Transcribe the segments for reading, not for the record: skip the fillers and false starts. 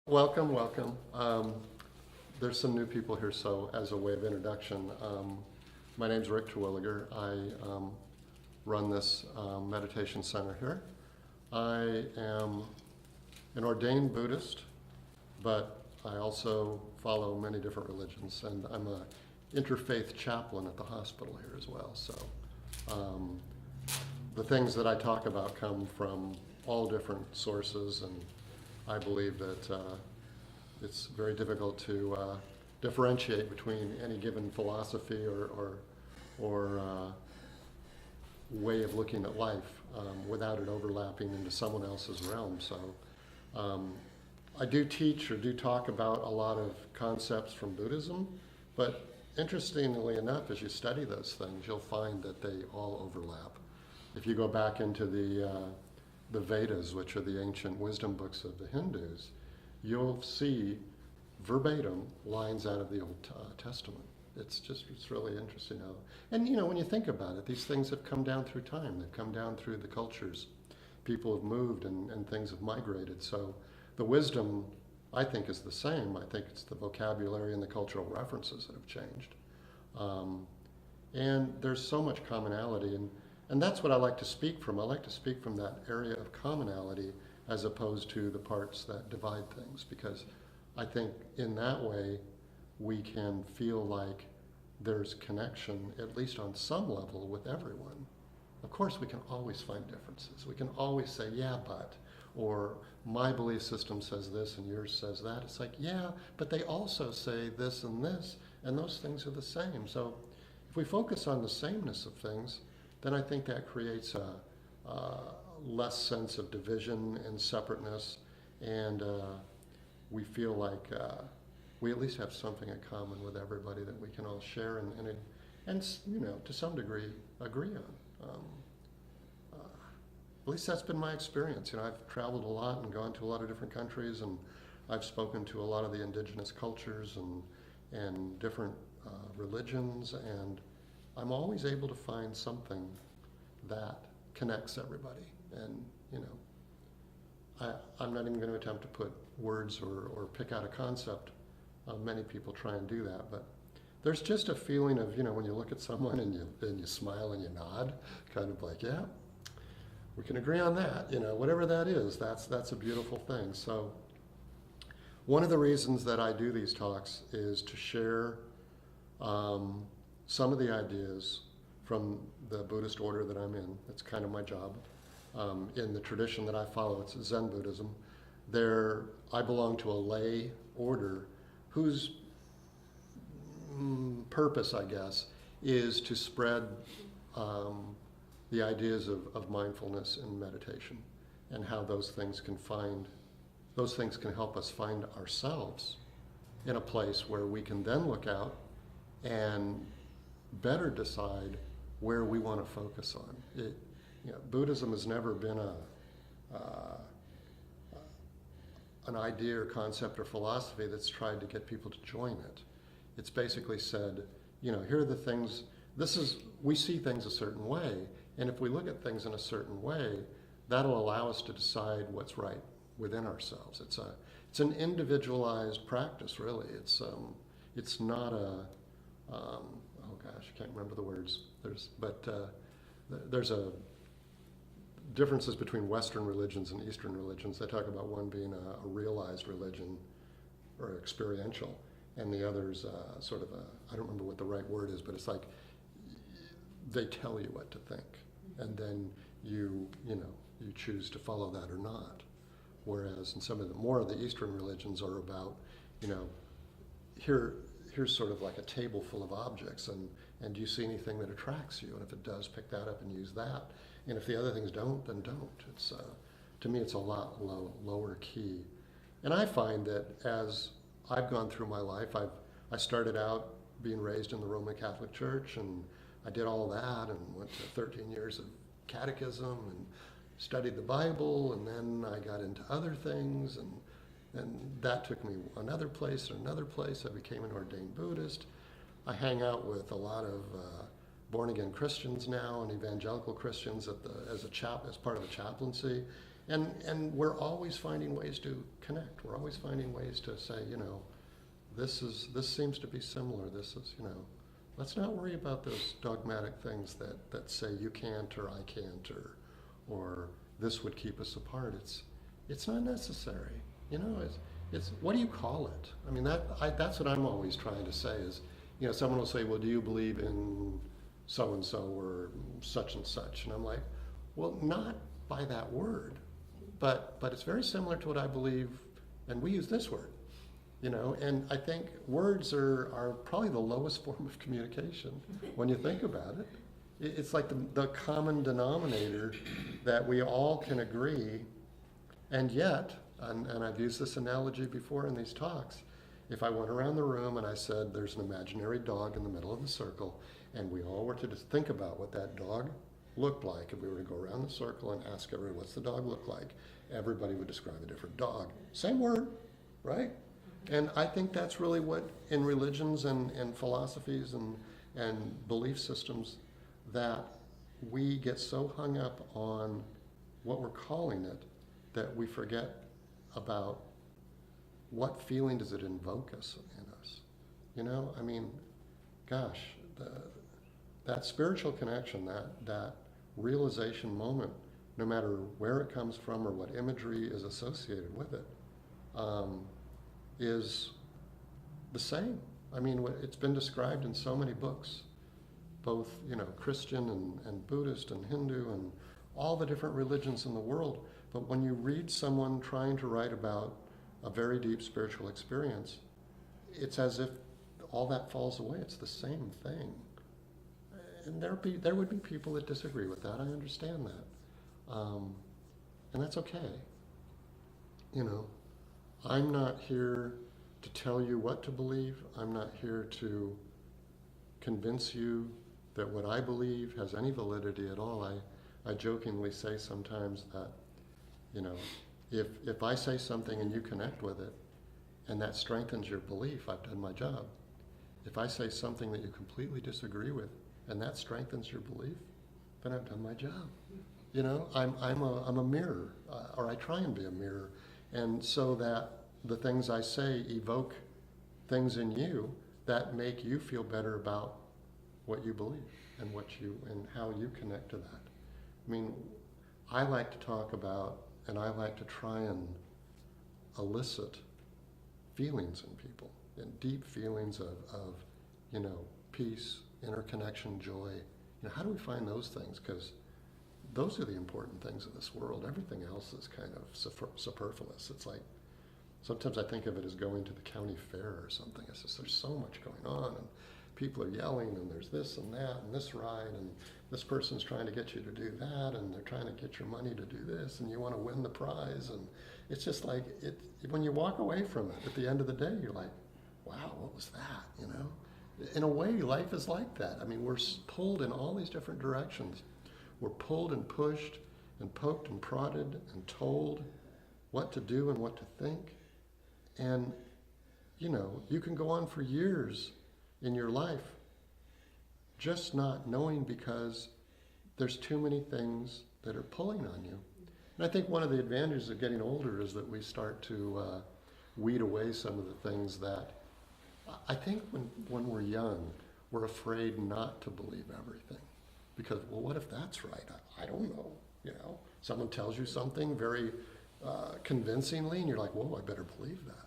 Welcome, welcome. There's some new people here, so as a way of introduction, my name's Rick Terwilliger. I run this meditation center here. I am an ordained Buddhist, but I also follow many different religions, and I'm a interfaith chaplain at the hospital here as well. So um, the things that I talk about come from all different sources, and I believe that it's very difficult to differentiate between any given philosophy or way of looking at life without it overlapping into someone else's realm. So um, I do teach or do talk about a lot of concepts from Buddhism, but interestingly enough, as you study those things, you'll find that they all overlap. If you go back into the Vedas, which are the ancient wisdom books of the Hindus, you'll see verbatim lines out of the Old Testament. It's really interesting how, and when you think about it, these things have come down through time. They've come down through the cultures. People have moved and things have migrated. So the wisdom, I think, is the same. I think it's the vocabulary and the cultural references that have changed. And there's so much commonality, and that's what I like to speak from. I like to speak from that area of commonality as opposed to the parts that divide things, because I think in that way we can feel like there's connection, at least on some level, with everyone. Of course, we can always find differences. We can always say, yeah, but, or my belief system says this and yours says that. It's like, yeah, but they also say this, and those things are the same. So if we focus on the sameness of things, then I think that creates a less sense of division and separateness, and we feel like we at least have something in common with everybody that we can all share and to some degree agree on. At least that's been my experience. I've traveled a lot and gone to a lot of different countries, and I've spoken to a lot of the indigenous cultures and different religions, and I'm always able to find something that connects everybody. And I'm not even going to attempt to put words or pick out a concept. Many people try and do that, but there's just a feeling of when you look at someone and you smile and you nod, kind of like, yeah, we can agree on that. Whatever that is, that's a beautiful thing. So one of the reasons that I do these talks is to share some of the ideas from the Buddhist order that I'm in. It's kind of my job. In the tradition that I follow, it's Zen Buddhism. I belong to a lay order whose purpose, I guess, is to spread the ideas of mindfulness and meditation, and how those things can help us find ourselves in a place where we can then look out and better decide where we want to focus on. Buddhism has never been an idea or concept or philosophy that's tried to get people to join it. It's basically said, here are the things, we see things a certain way, and if we look at things in a certain way, that'll allow us to decide what's right within ourselves. It's an individualized practice, really. It's not oh gosh, I can't remember the words. There's a differences between Western religions and Eastern religions. They talk about one being a realized religion or experiential, and the other's sort of I don't remember what the right word is, but it's like they tell you what to think, and then you choose to follow that or not. Whereas in some of the more of the Eastern religions are about, here's sort of like a table full of objects, and do you see anything that attracts you? And if it does, pick that up and use that. And if the other things don't, then don't. It's to me, it's a lot lower key. And I find that as I've gone through my life, I started out being raised in the Roman Catholic Church, and I did all that and went to 13 years of catechism and studied the Bible, and then I got into other things, and that took me another place and another place. I became an ordained Buddhist. I hang out with a lot of born-again Christians now and evangelical Christians as part of the chaplaincy. And we're always finding ways to connect. We're always finding ways to say, this seems to be similar. This is, let's not worry about those dogmatic things that say you can't or I can't or this would keep us apart. It's not necessary. It's what do you call it? I mean, that's what I'm always trying to say is, someone will say, well, do you believe in so and so or such and such? And I'm like, well, not by that word, but it's very similar to what I believe, and we use this word, and I think words are probably the lowest form of communication when you think about it. It's like the common denominator that we all can agree, and yet, and I've used this analogy before in these talks, if I went around the room and I said there's an imaginary dog in the middle of the circle, and we all were to just think about what that dog looked like, if we were to go around the circle and ask everyone, what's the dog look like? Everybody would describe a different dog. Same word, right? And I think that's really what in religions and philosophies and belief systems that we get so hung up on what we're calling it that we forget about what feeling does it invoke us in us. I mean, gosh, that spiritual connection, that realization moment, no matter where it comes from or what imagery is associated with it, is the same. I mean, it's been described in so many books, both, Christian and Buddhist and Hindu and all the different religions in the world. But when you read someone trying to write about a very deep spiritual experience, it's as if all that falls away. It's the same thing. And there would be people that disagree with that. I understand that. And that's okay. I'm not here to tell you what to believe. I'm not here to convince you that what I believe has any validity at all. I jokingly say sometimes that, if I say something and you connect with it, and that strengthens your belief, I've done my job. If I say something that you completely disagree with, and that strengthens your belief, then I've done my job. I'm a mirror, or I try and be a mirror, and so that the things I say evoke things in you that make you feel better about what you believe and and how you connect to that. I mean, I like to talk about, and I like to try and elicit feelings in people, and deep feelings of peace, interconnection, joy. How do we find those things? Because those are the important things of this world. Everything else is kind of superfluous. It's like, sometimes I think of it as going to the county fair or something. It's just, there's so much going on, and people are yelling, and there's this and that, and this ride, and this person's trying to get you to do that, and they're trying to get your money to do this, and you want to win the prize, and it's just like, when you walk away from it, at the end of the day, you're like, wow, what was that, In a way, life is like that. I mean, we're pulled in all these different directions. We're pulled and pushed and poked and prodded and told what to do and what to think. And, you can go on for years in your life just not knowing because there's too many things that are pulling on you. And I think one of the advantages of getting older is that we start to weed away some of the things that I think when we're young, we're afraid not to believe everything. Because, well, what if that's right? I don't know, Someone tells you something very convincingly, and you're like, whoa, I better believe that,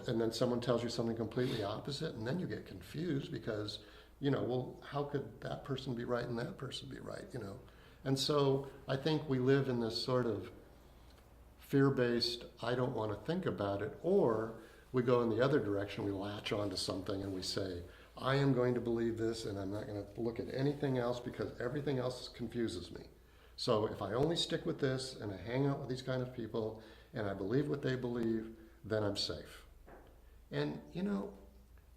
And then someone tells you something completely opposite, and then you get confused because, well, how could that person be right and that person be right, And so I think we live in this sort of fear-based, I don't want to think about it, or we go in the other direction, we latch onto something and we say, I am going to believe this and I'm not going to look at anything else because everything else confuses me. So if I only stick with this and I hang out with these kind of people and I believe what they believe, then I'm safe. And,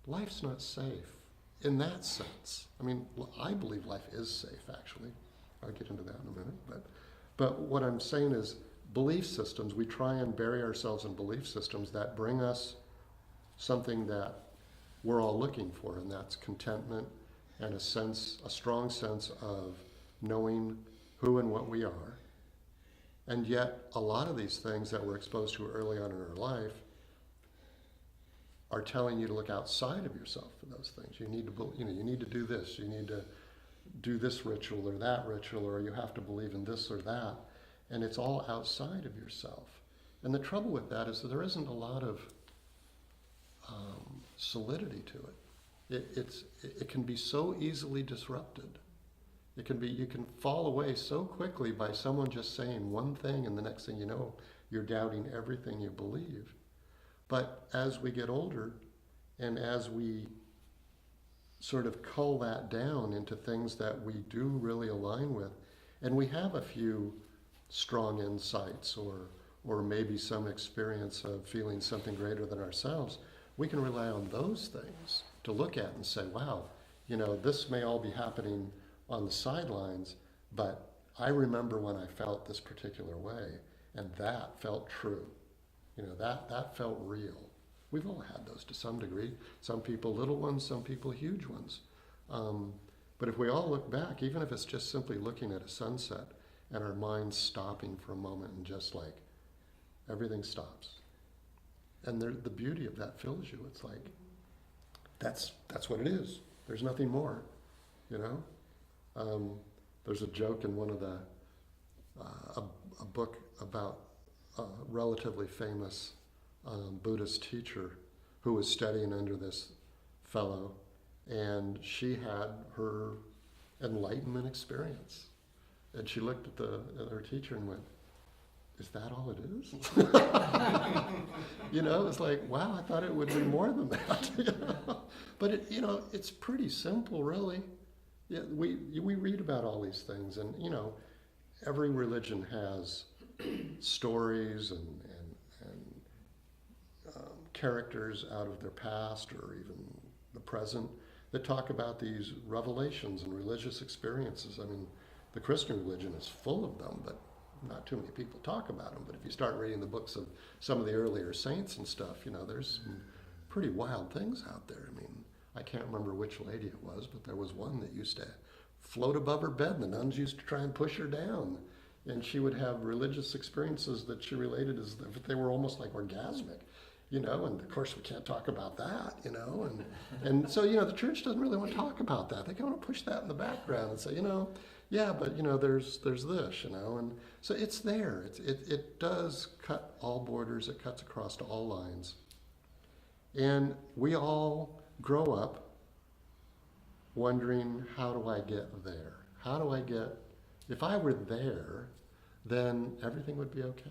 life's not safe in that sense. I mean, I believe life is safe, actually. I'll get into that in a minute. But what I'm saying is belief systems, we try and bury ourselves in belief systems that bring us something that we're all looking for, and that's contentment and a strong sense of knowing who and what we are. And yet, a lot of these things that we're exposed to early on in our life are telling you to look outside of yourself for those things. You need to, you need to do this. You need to do this ritual or that ritual, or you have to believe in this or that. And it's all outside of yourself. And the trouble with that is that there isn't a lot of solidity to it. It can be so easily disrupted. You can fall away so quickly by someone just saying one thing, and the next thing you know, you're doubting everything you believe. But as we get older, and as we sort of cull that down into things that we do really align with, and we have a few strong insights or maybe some experience of feeling something greater than ourselves, we can rely on those things to look at and say, wow, this may all be happening on the sidelines, but I remember when I felt this particular way, and that felt true. That felt real. We've all had those to some degree. Some people little ones, some people huge ones. But if we all look back, even if it's just simply looking at a sunset and our minds stopping for a moment and just like everything stops. And the beauty of that fills you. It's like, that's what it is. There's nothing more, There's a joke in one of the, a book about a relatively famous Buddhist teacher who was studying under this fellow, and she had her enlightenment experience. And she looked at her teacher and went, "Is that all it is?" It's like, wow, I thought it would be more than that. But it's pretty simple, really. Yeah, we read about all these things, and every religion has stories and characters out of their past or even the present that talk about these revelations and religious experiences. I mean, the Christian religion is full of them, but not too many people talk about them. But if you start reading the books of some of the earlier saints and stuff, there's some pretty wild things out there. I mean, I can't remember which lady it was, but there was one that used to float above her bed, and the nuns used to try and push her down. And she would have religious experiences that she related as if they were almost like orgasmic, and of course we can't talk about that, and so, the church doesn't really want to talk about that. They kind of push that in the background and say, yeah, but, there's this, and so it's there. It does cut all borders. It cuts across to all lines. And we all grow up wondering, how do I get there? If I were there, then everything would be okay.